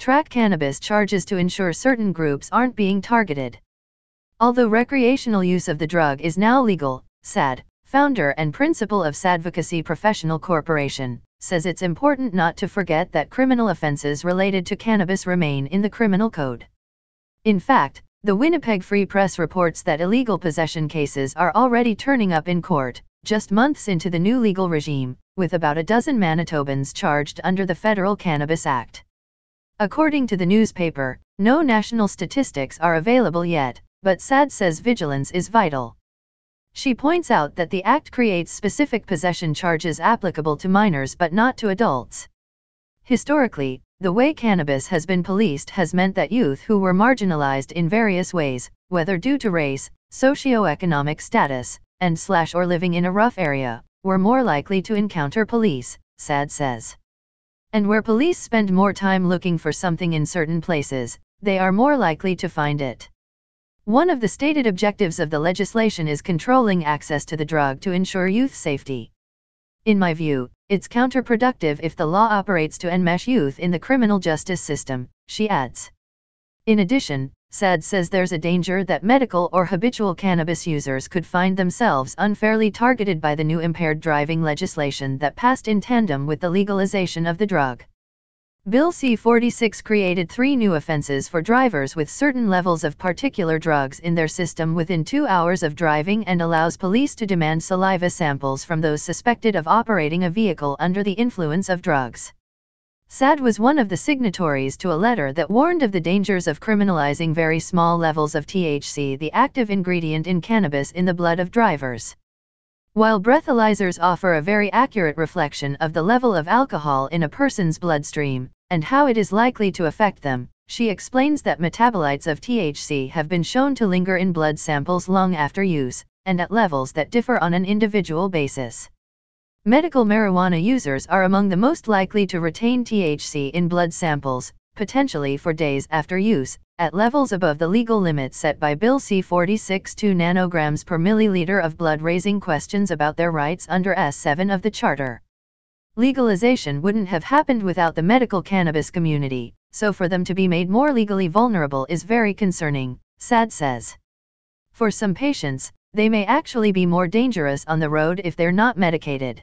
track cannabis charges to ensure certain groups aren't being targeted. Although recreational use of the drug is now legal, SAD, founder and principal of Sadvocacy Professional Corporation, says it's important not to forget that criminal offenses related to cannabis remain in the criminal code. In fact, the Winnipeg Free Press reports that illegal possession cases are already turning up in court, just months into the new legal regime, with about a dozen Manitobans charged under the Federal Cannabis Act. According to the newspaper, no national statistics are available yet, but SAD says vigilance is vital. She points out that the Act creates specific possession charges applicable to minors but not to adults. Historically, the way cannabis has been policed has meant that youth who were marginalized in various ways, whether due to race, socioeconomic status, or living in a rough area, were more likely to encounter police, SAD says. And where police spend more time looking for something in certain places, they are more likely to find it. One of the stated objectives of the legislation is controlling access to the drug to ensure youth safety. In my view, it's counterproductive if the law operates to enmesh youth in the criminal justice system, she adds. In addition, SAD says there's a danger that medical or habitual cannabis users could find themselves unfairly targeted by the new impaired driving legislation that passed in tandem with the legalization of the drug. Bill C-46 created 3 new offenses for drivers with certain levels of particular drugs in their system within 2 hours of driving and allows police to demand saliva samples from those suspected of operating a vehicle under the influence of drugs. SAD was one of the signatories to a letter that warned of the dangers of criminalizing very small levels of THC, the active ingredient in cannabis, in the blood of drivers. While breathalyzers offer a very accurate reflection of the level of alcohol in a person's bloodstream, and how it is likely to affect them, she explains that metabolites of THC have been shown to linger in blood samples long after use, and at levels that differ on an individual basis. Medical marijuana users are among the most likely to retain THC in blood samples, potentially for days after use, at levels above the legal limit set by Bill C-46, 2 nanograms per milliliter of blood, raising questions about their rights under S7 of the Charter. Legalization wouldn't have happened without the medical cannabis community, so for them to be made more legally vulnerable is very concerning, SAD says. For some patients, they may actually be more dangerous on the road if they're not medicated.